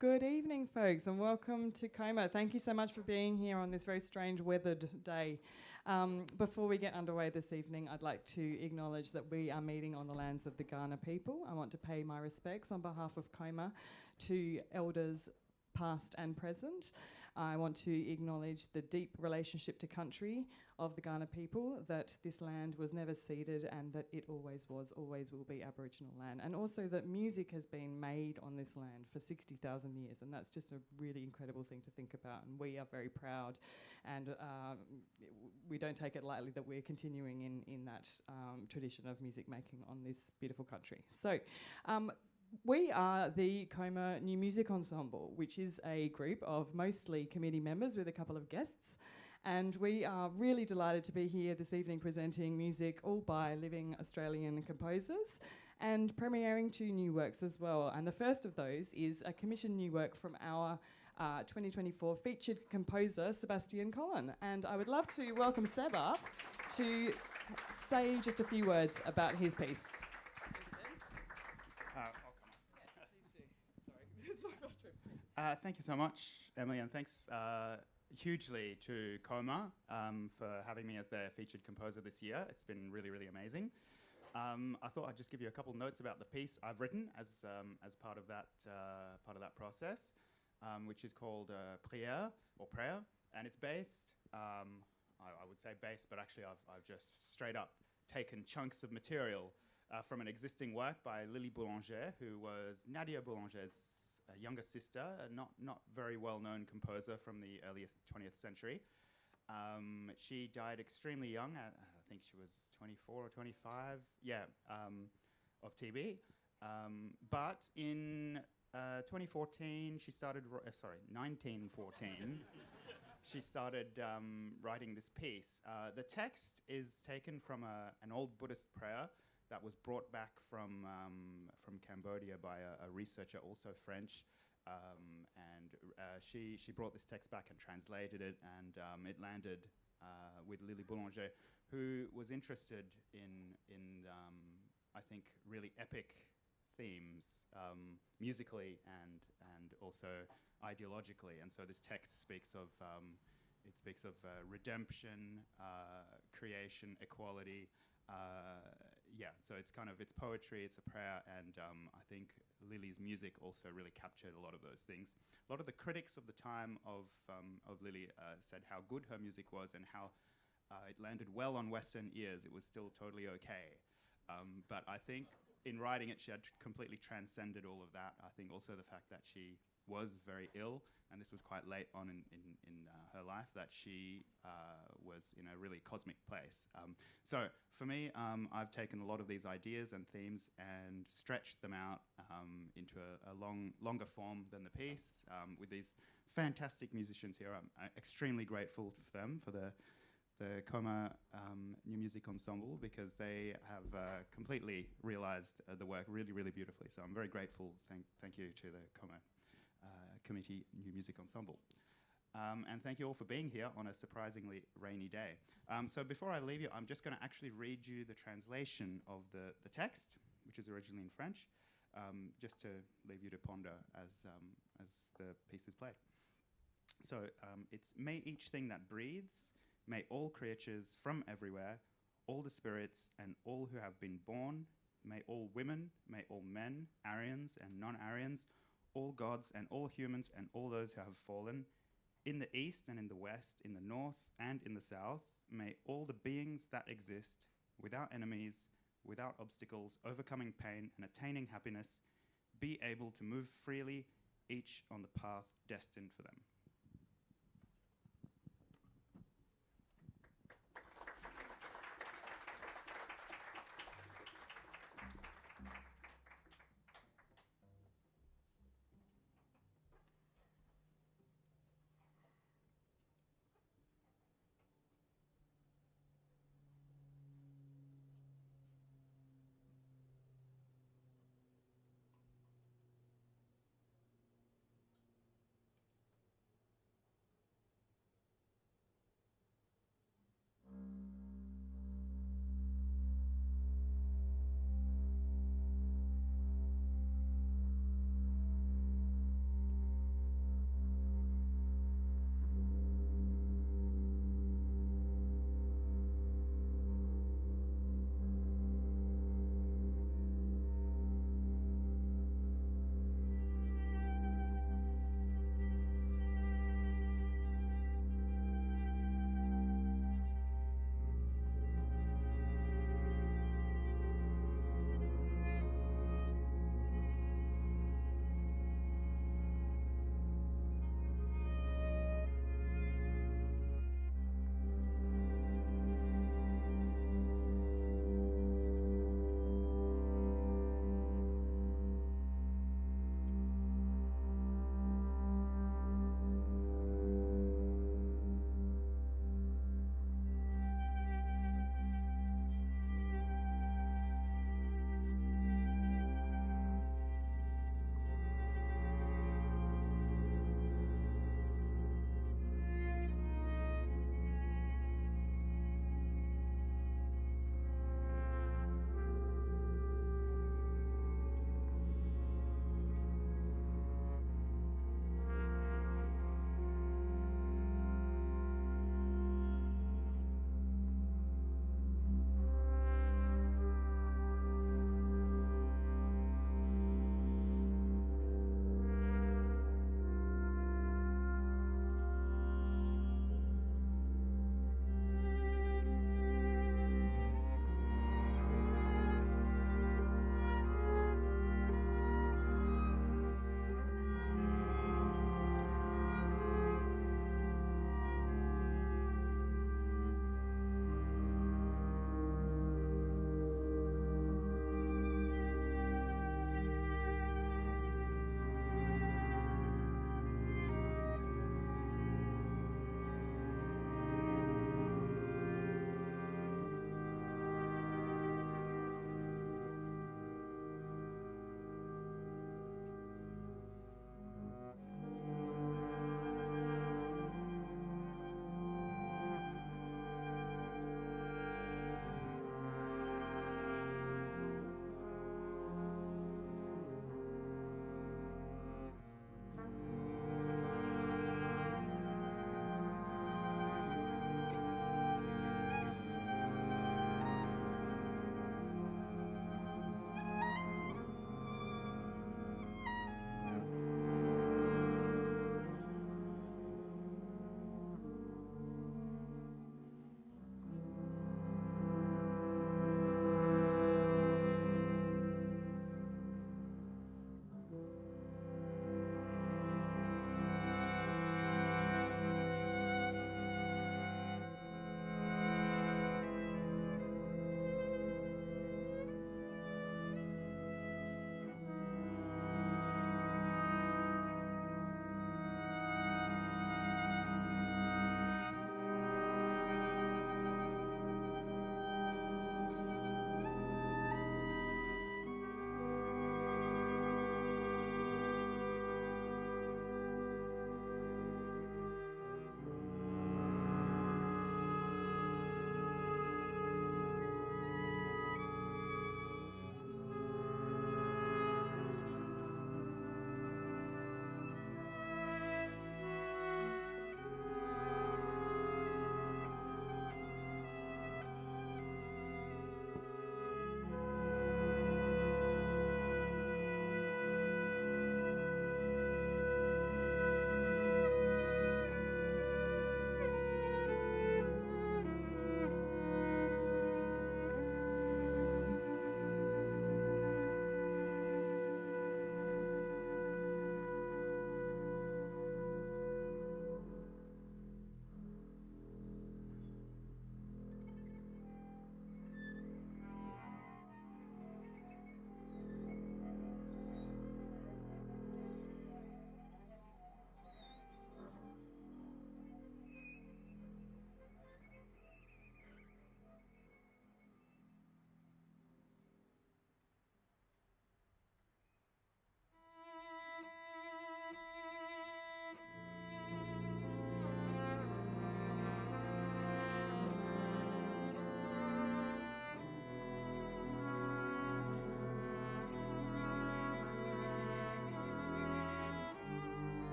Good evening, folks, and welcome to COMA. Thank you so much for being here on this very strange weathered day. Before we get underway this evening, I'd like to acknowledge that we are meeting on the lands of the Kaurna people. I want to pay my respects on behalf of COMA to elders past and present. I want to acknowledge the deep relationship to country of the Kaurna people, that this land was never ceded and that it always was, always will be Aboriginal land. And also that music has been made on this land for 60,000 years, and that's just a really incredible thing to think about. And we are very proud, and we don't take it lightly that we're continuing in that tradition of music making on this beautiful country. So, we are the COMA New Music Ensemble, which is a group of mostly committee members with a couple of guests. And we are really delighted to be here this evening presenting music all by living Australian composers and premiering 2 new works as well. And the first of those is a commissioned new work from our 2024 featured composer, Sebastian Collin. And I would love to welcome Seb up to say just a few words about his piece. Thank you so much, Emily, and thanks hugely to COMA for having me as their featured composer this year. It's been really, really amazing. I thought I'd just give you a couple notes about the piece I've written as part of that process, which is called Prière or Prayer, and it's based. I would say based, but actually I've just straight up taken chunks of material from an existing work by Lily Boulanger, who was Nadia Boulanger's younger sister, a not very well-known composer from the early 20th century. She died extremely young. I think she was 24 or 25, of TB. But in 2014, she started, 1914, she stared writing this piece. The text is taken from an old Buddhist prayer that was brought back from Cambodia by a researcher, also French, and she brought this text back and translated it, and it landed with Lily Boulanger, who was interested in I think really epic themes musically and also ideologically, and so this text speaks of redemption, creation, equality. So it's poetry, it's a prayer, and I think Lily's music also really captured a lot of those things. A lot of the critics of the time of Lily said how good her music was and how it landed well on Western ears. It was still totally okay. But I think in writing it, she had completely transcended all of that. I think also the fact that she was very ill, and this was quite late on in her life, that she was in a really cosmic place. So for me, I've taken a lot of these ideas and themes and stretched them out into a longer form than the piece with these fantastic musicians here. I'm extremely grateful for them, for the COMA New Music Ensemble, because they have completely realized the work really, really beautifully. So I'm very grateful. Thank you to the COMA Committee New Music Ensemble. And thank you all for being here on a surprisingly rainy day. So before I leave you, I'm just going to actually read you the translation of the text, which is originally in French, just to leave you to ponder as the piece is played. So it's, may each thing that breathes, may all creatures from everywhere, all the spirits and all who have been born, may all women, may all men, Aryans and non-Aryans, all gods and all humans and all those who have fallen, in the east and in the west, in the north and in the south, may all the beings that exist, without enemies, without obstacles, overcoming pain and attaining happiness, be able to move freely, each on the path destined for them.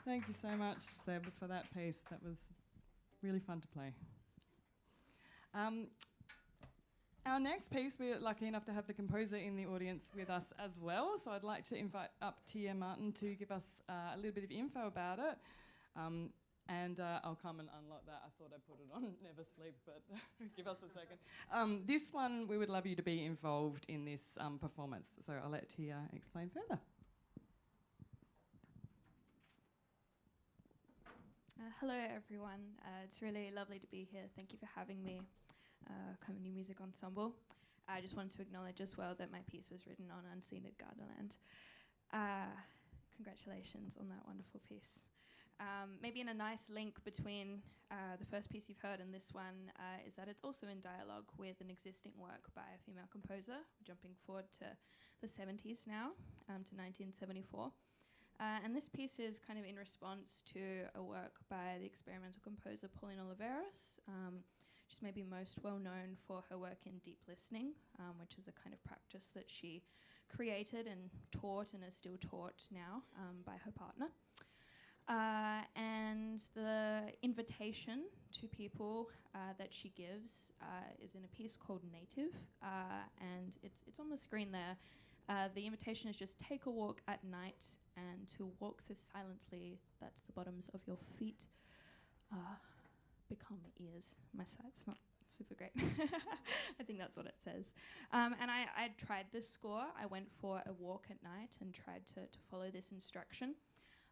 Thank you so much, Seb, for that piece. That was really fun to play. Our next piece, we're lucky enough to have the composer in the audience with us as well. So I'd like to invite up Tia Martin to give us a little bit of info about it. And I'll come and unlock that. I thought I put it on Never Sleep, but give us a second. This one, we would love you to be involved in this performance. So I'll let Tia explain further. Hello, everyone. It's really lovely to be here. Thank you for having me, COMA New Music Ensemble. I just wanted to acknowledge as well that my piece was written on unceded Gardaland. Congratulations on that wonderful piece. Maybe in a nice link between the first piece you've heard and this one is that it's also in dialogue with an existing work by a female composer, jumping forward to the 70s now, to 1974. And this piece is kind of in response to a work by the experimental composer Pauline Oliveros. She's maybe most well known for her work in deep listening, which is a kind of practice that she created and taught and is still taught now by her partner. And the invitation to people that she gives is in a piece called Native, and it's on the screen there. The invitation is just take a walk at night and to walk so silently that the bottoms of your feet become ears. My sight's not super great. I think that's what it says. And I tried this score. I went for a walk at night and tried to follow this instruction.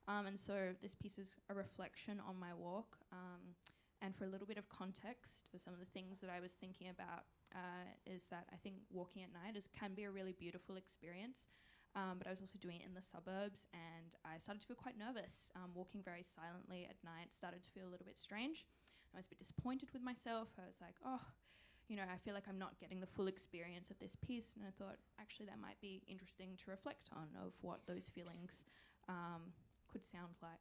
And so this piece is a reflection on my walk. And for a little bit of context for some of the things that I was thinking about is that I think walking at night can be a really beautiful experience. But I was also doing it in the suburbs, and I started to feel quite nervous. Walking very silently at night started to feel a little bit strange. I was a bit disappointed with myself. I was like, oh, you know, I feel like I'm not getting the full experience of this piece. And I thought, actually, that might be interesting to reflect on, of what those feelings could sound like.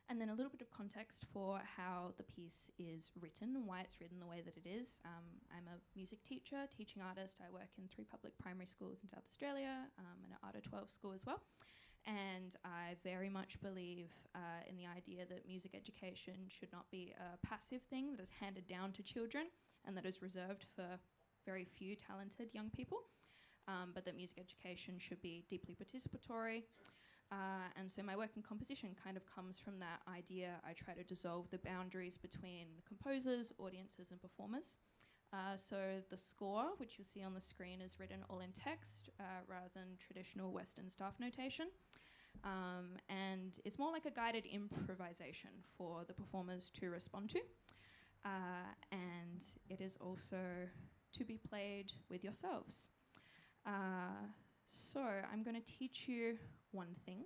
And then a little bit of context for how the piece is written and why it's written the way that it is. I'm a music teacher, teaching artist. I work in 3 public primary schools in South Australia and an Arta 12 school as well. And I very much believe in the idea that music education should not be a passive thing that is handed down to children and that is reserved for very few talented young people, but that music education should be deeply participatory. And so my work in composition kind of comes from that idea. I try to dissolve the boundaries between composers, audiences, and performers. So the score, which you'll see on the screen, is written all in text rather than traditional Western staff notation. And it's more like a guided improvisation for the performers to respond to. And it is also to be played with yourselves. So I'm going to teach you one thing,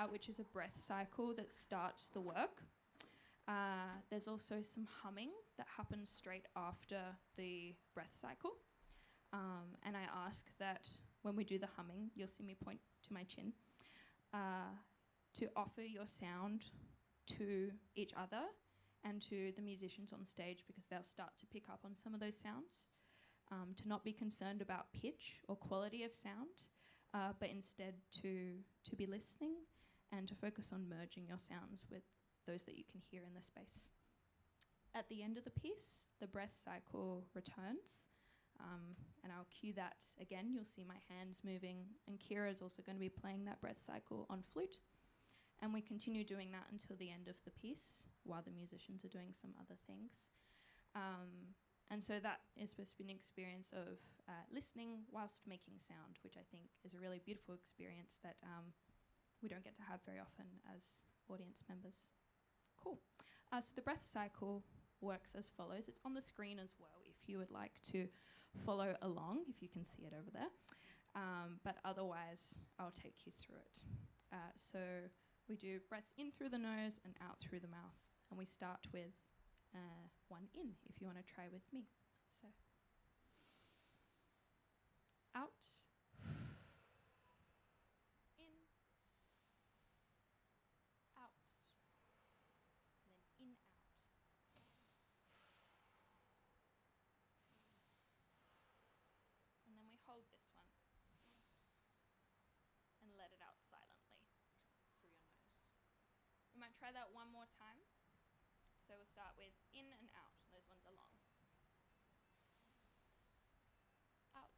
which is a breath cycle that starts the work. There's also some humming that happens straight after the breath cycle. And I ask that when we do the humming, you'll see me point to my chin, to offer your sound to each other and to the musicians on stage, because they'll start to pick up on some of those sounds. To not be concerned about pitch or quality of sound, but instead to be listening and to focus on merging your sounds with those that you can hear in the space. At the end of the piece, the breath cycle returns, and I'll cue that again. You'll see my hands moving, and Kira is also going to be playing that breath cycle on flute. And we continue doing that until the end of the piece, while the musicians are doing some other things. And so that is supposed to be an experience of listening whilst making sound, which I think is a really beautiful experience that we don't get to have very often as audience members. Cool. So the breath cycle works as follows. It's on the screen as well if you would like to follow along, if you can see it over there. But otherwise, I'll take you through it. So we do breaths in through the nose and out through the mouth. And we start with one in, if you want to try with me. So, out, in, out, and then in, out. And then we hold this one and let it out silently through try that one more time. So we'll start with in and out. Those ones are long. Out.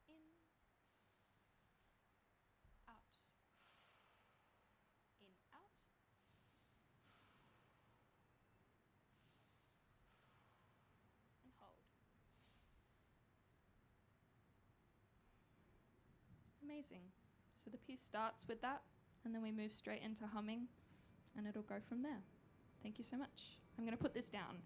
In. Out. In, out. And hold. Amazing. So the piece starts with that, and then we move straight into humming, and it'll go from there. Thank you so much. I'm going to put this down.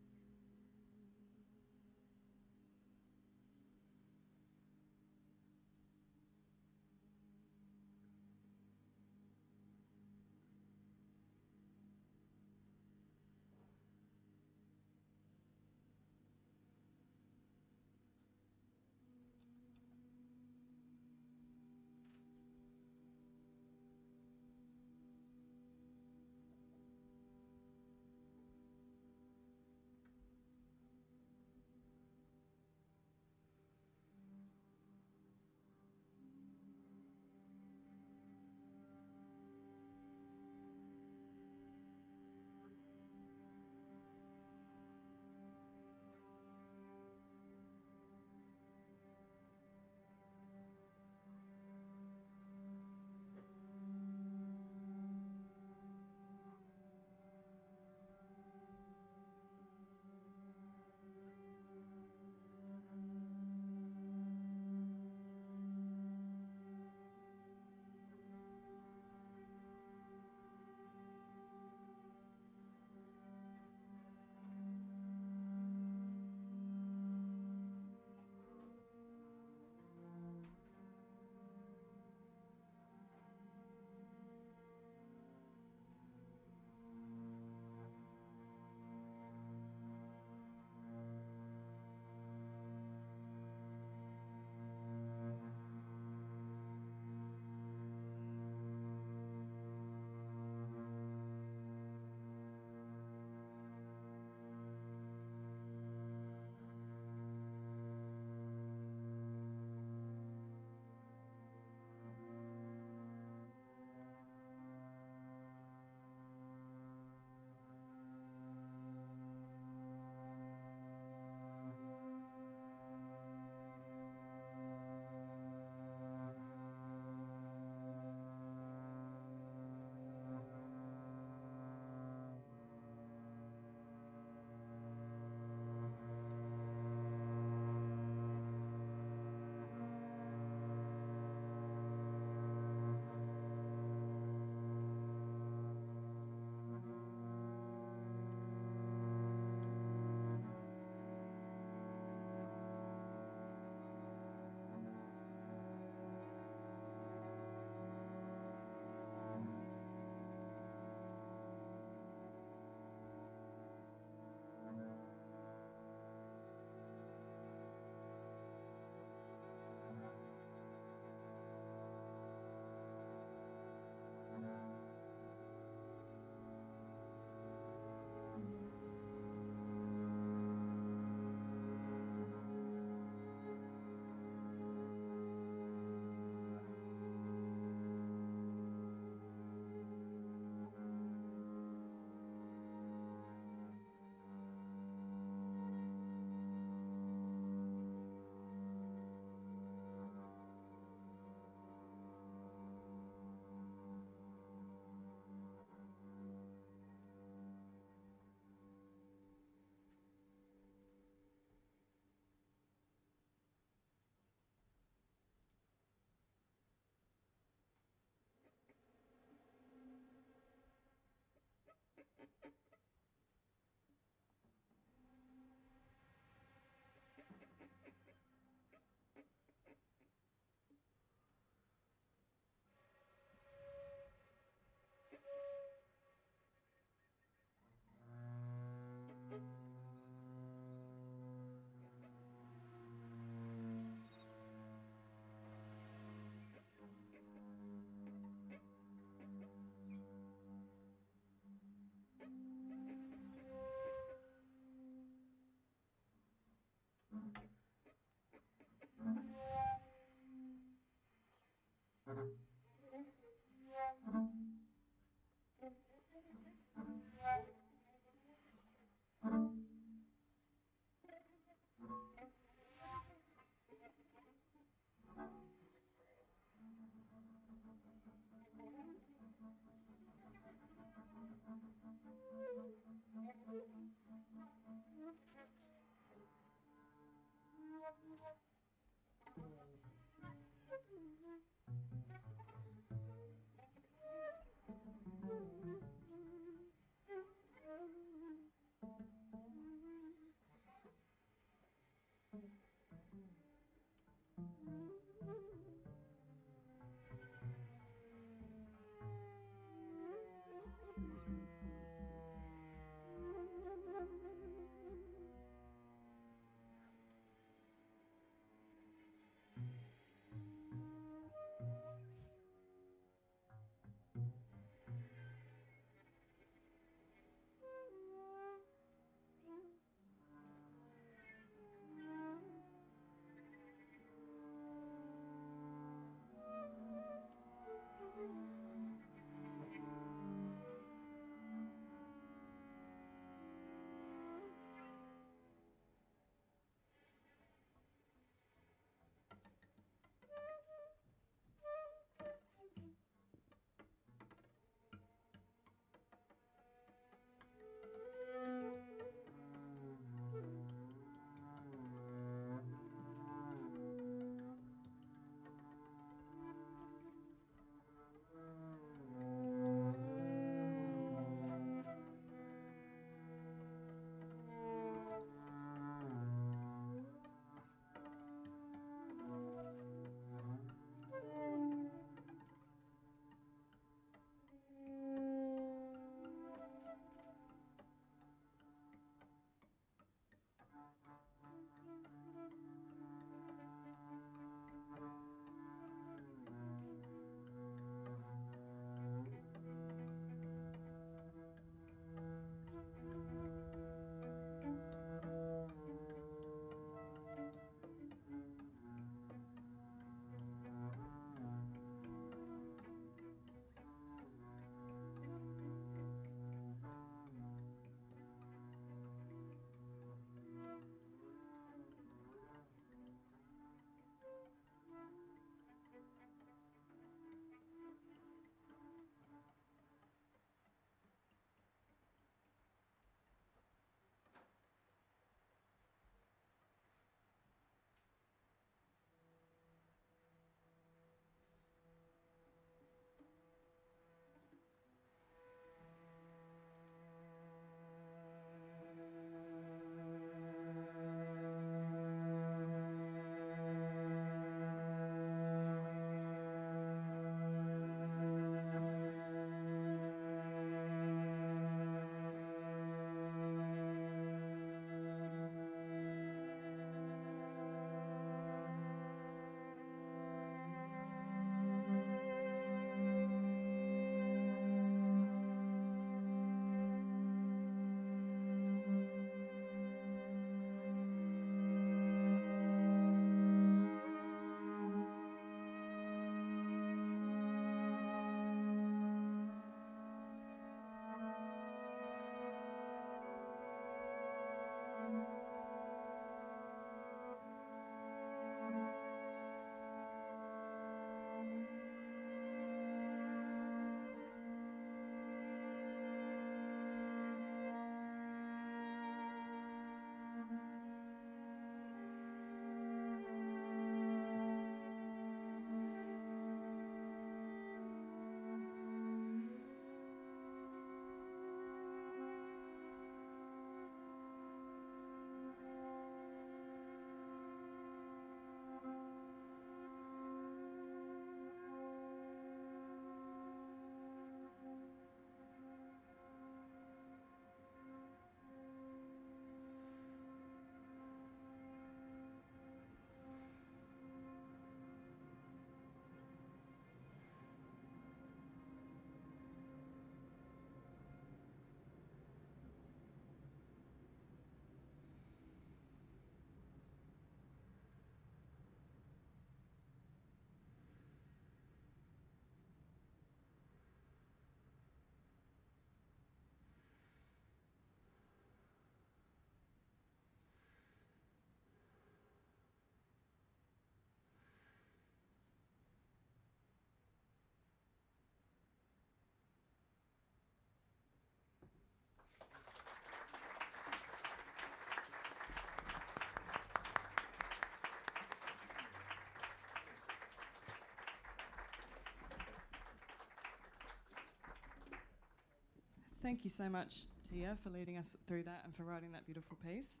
Thank you so much, Tia, for leading us through that and for writing that beautiful piece.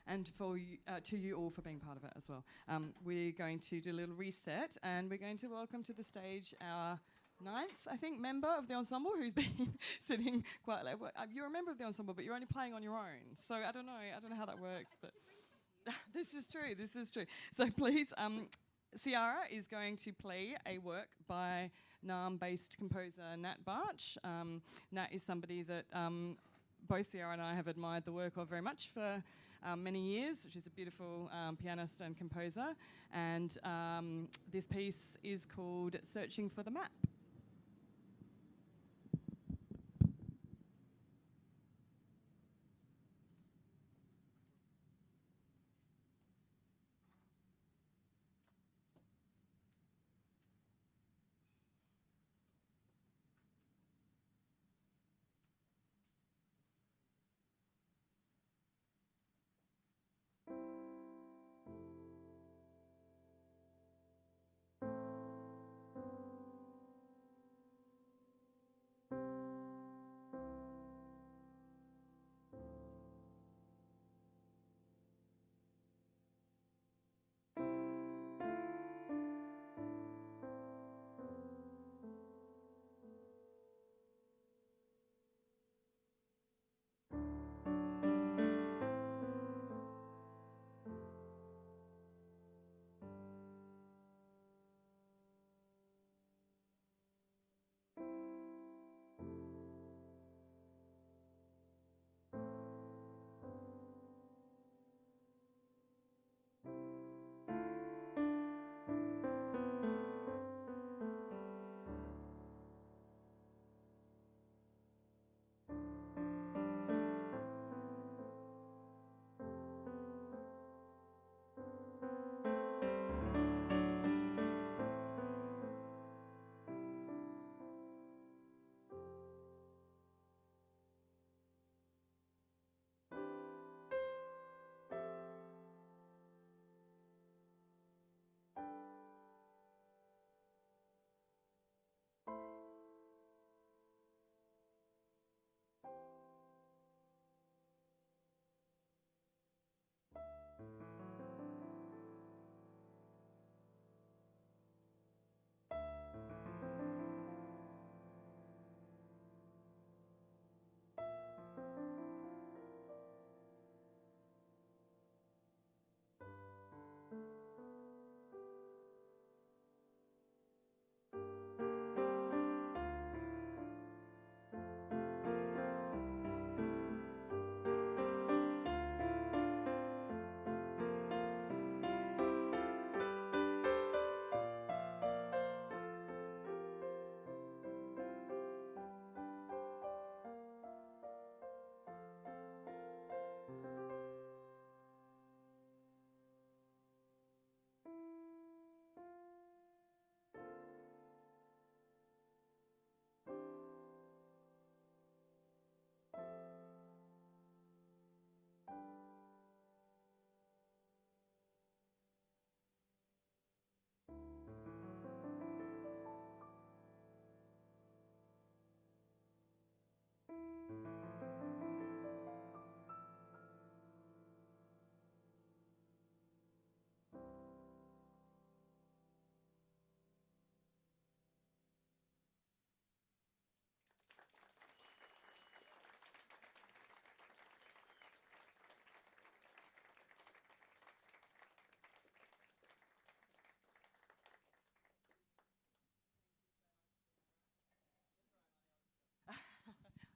And for you, to you all for being part of it as well. We're going to do a little reset, and we're going to welcome to the stage our ninth, I think, member of the ensemble who's been sitting quite late. You're a member of the ensemble, but you're only playing on your own. So I don't know how that works, but this is true. So please, Ciara is going to play a work by Naarm-based composer Nat Barch. Nat is somebody that both Ciara and I have admired the work of very much for many years. She's a beautiful pianist and composer, and this piece is called Searching for the Map.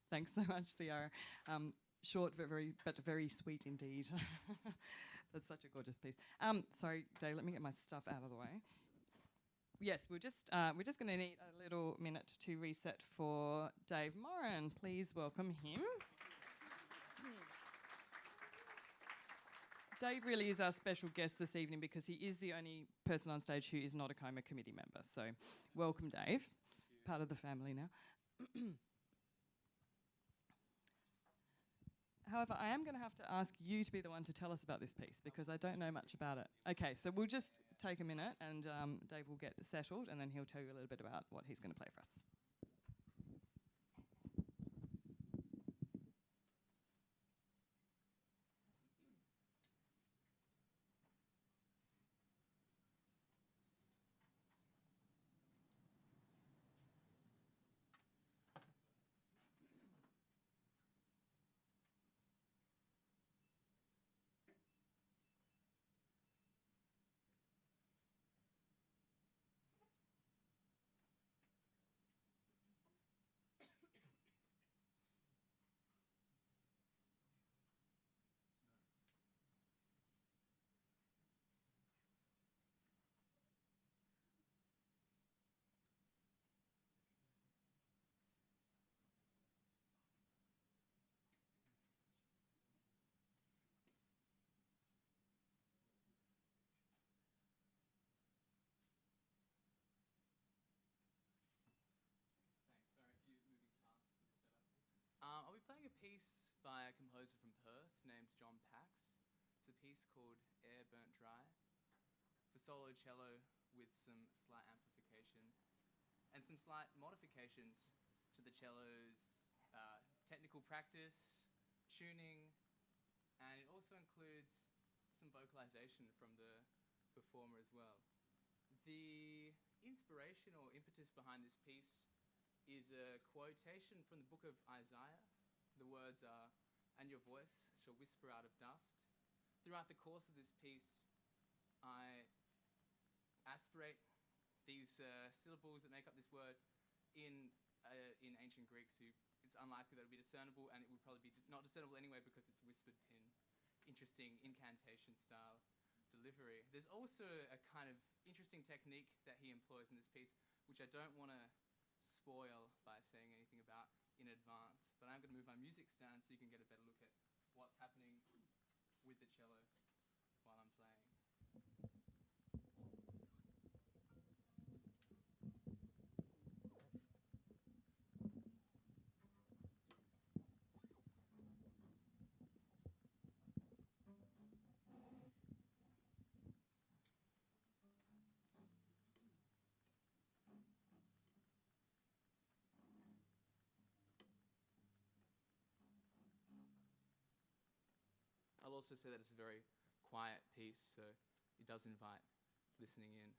Thanks so much, Ciara. Short, but very sweet indeed. That's such a gorgeous piece. Sorry, Dave. Let me get my stuff out of the way. Yes, we're just going to need a little minute to reset for Dave Moran. Please welcome him. Dave really is our special guest this evening because he is the only person on stage who is not a COMA committee member. So, welcome, Dave. Part of the family now. However, I am going to have to ask you to be the one to tell us about this piece because I don't know much about it. Okay, so we'll just take a minute and Dave will get settled and then he'll tell you a little bit about what he's going to play for us. by a composer from Perth named John Pax. It's a piece called Air Burnt Dry for solo cello with some slight amplification and some slight modifications to the cello's technical practice, tuning, and it also includes some vocalization from the performer as well. The inspiration or impetus behind this piece is a quotation from the book of Isaiah. The words are, "And your voice shall whisper out of dust." Throughout the course of this piece, I aspirate these syllables that make up this word in ancient Greek, so it's unlikely that it would be discernible, and it would probably be not discernible anyway because it's whispered in interesting incantation style delivery. There's also a kind of interesting technique that he employs in this piece, which I don't want to spoil by saying anything about in advance, but I'm going to move my music stand so you can get a better look at what's happening with the cello while I'm playing. I'll also say that it's a very quiet piece, so it does invite listening in.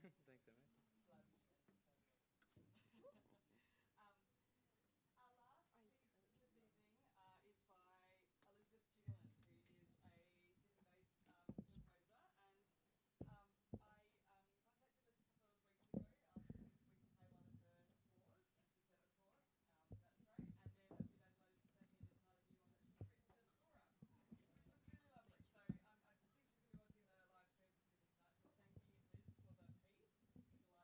Thanks so much. Our last piece this evening is by Elizabeth Julian, who is a Sydney-based composer, and I contacted Liz a couple of weeks ago, asking if we could play one of her scores, and she said, of course, that's great. And then a few days later, she sent me an entirely new one that she's written just for us, which was really lovely. So I think she's going to be watching the live stream from Sydney tonight. So thank you, Liz, for the piece. Would you like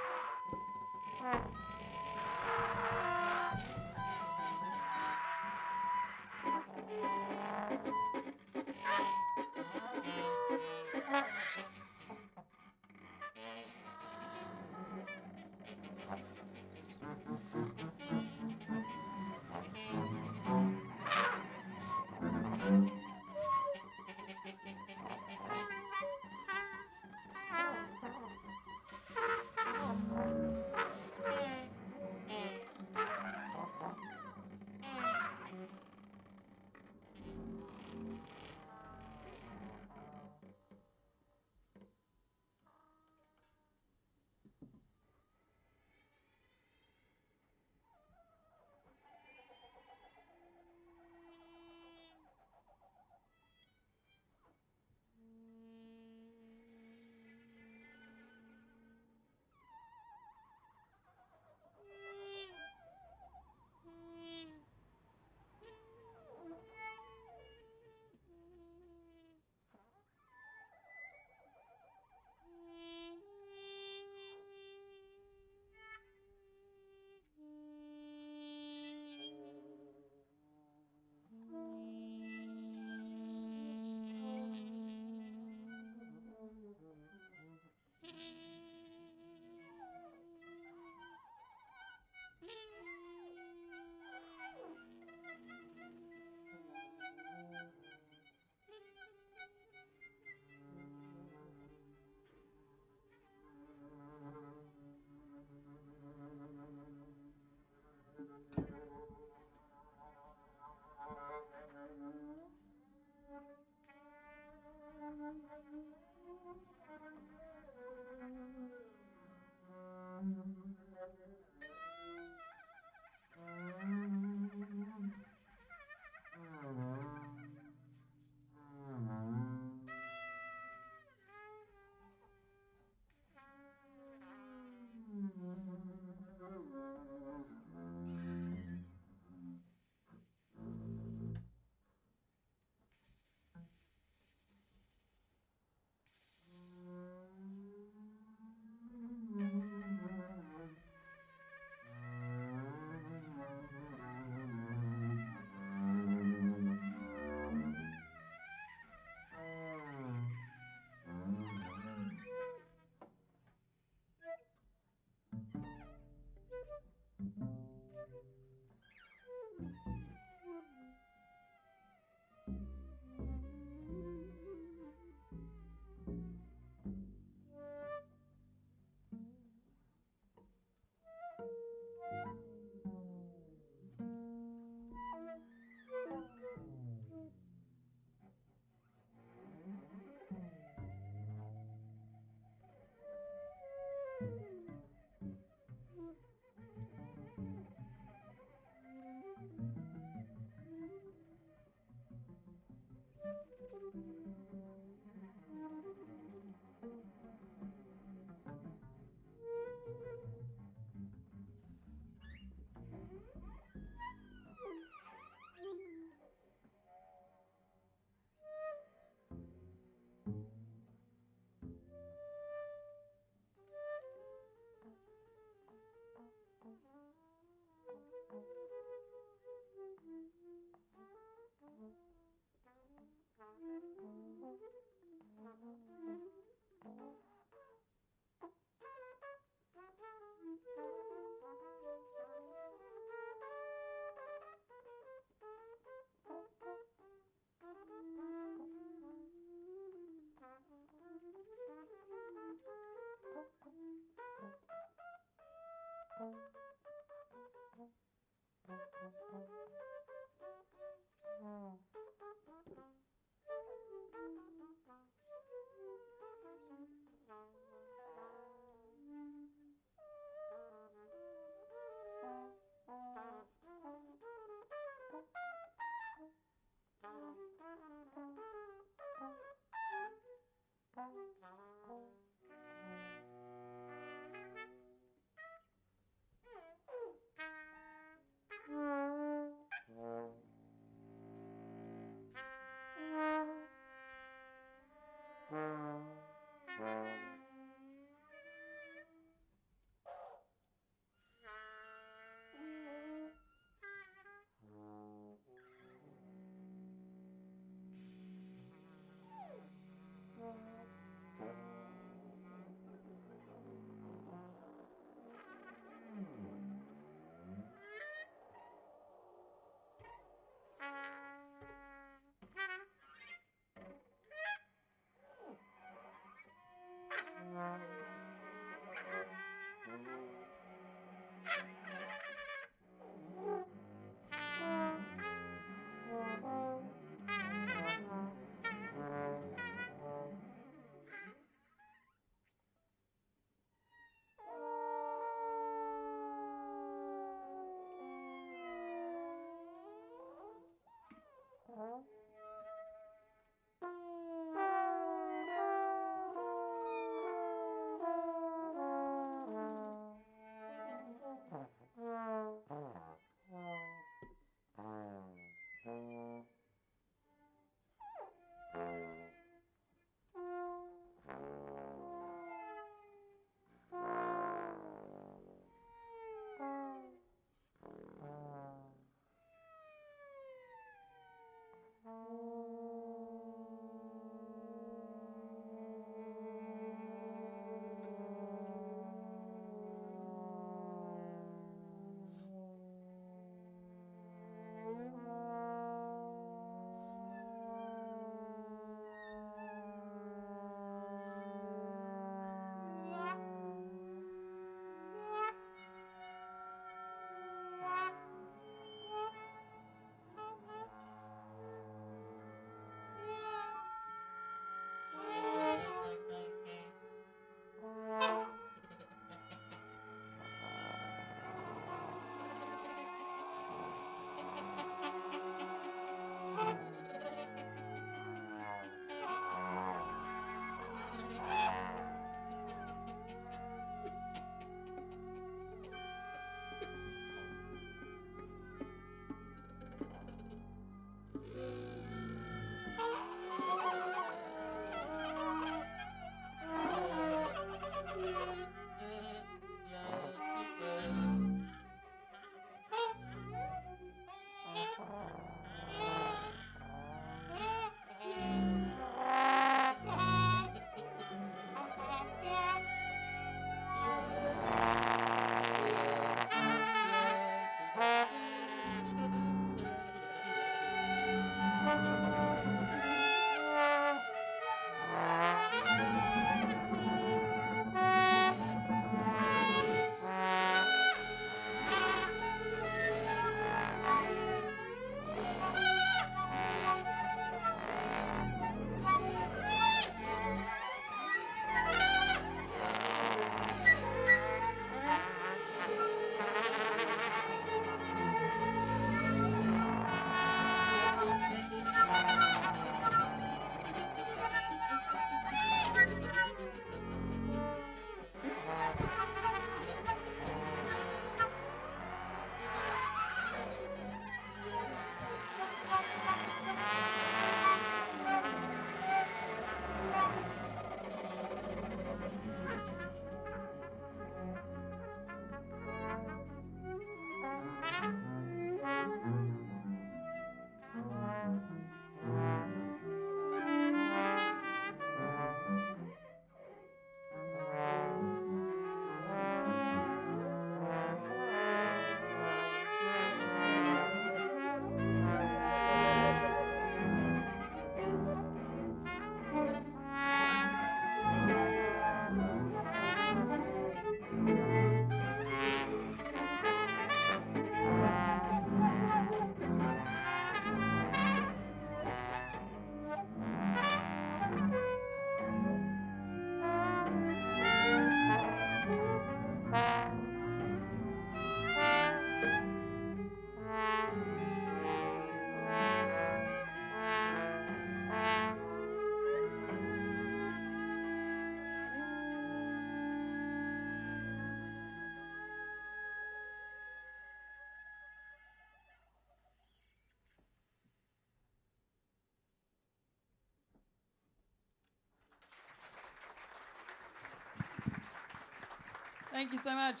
Thank you so much.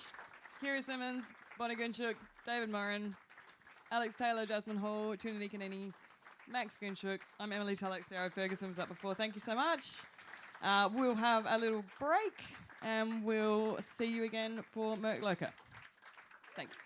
Kira Simmons, Bonnie Gunchuk, David Moran, Alex Taylor, Jasmine Hall, Trinity Kanini, Max Gunchuk. I'm Emily Tulloch. Sarah Ferguson was up before. Thank you so much. We'll have a little break and we'll see you again for Merk Loka. Thanks.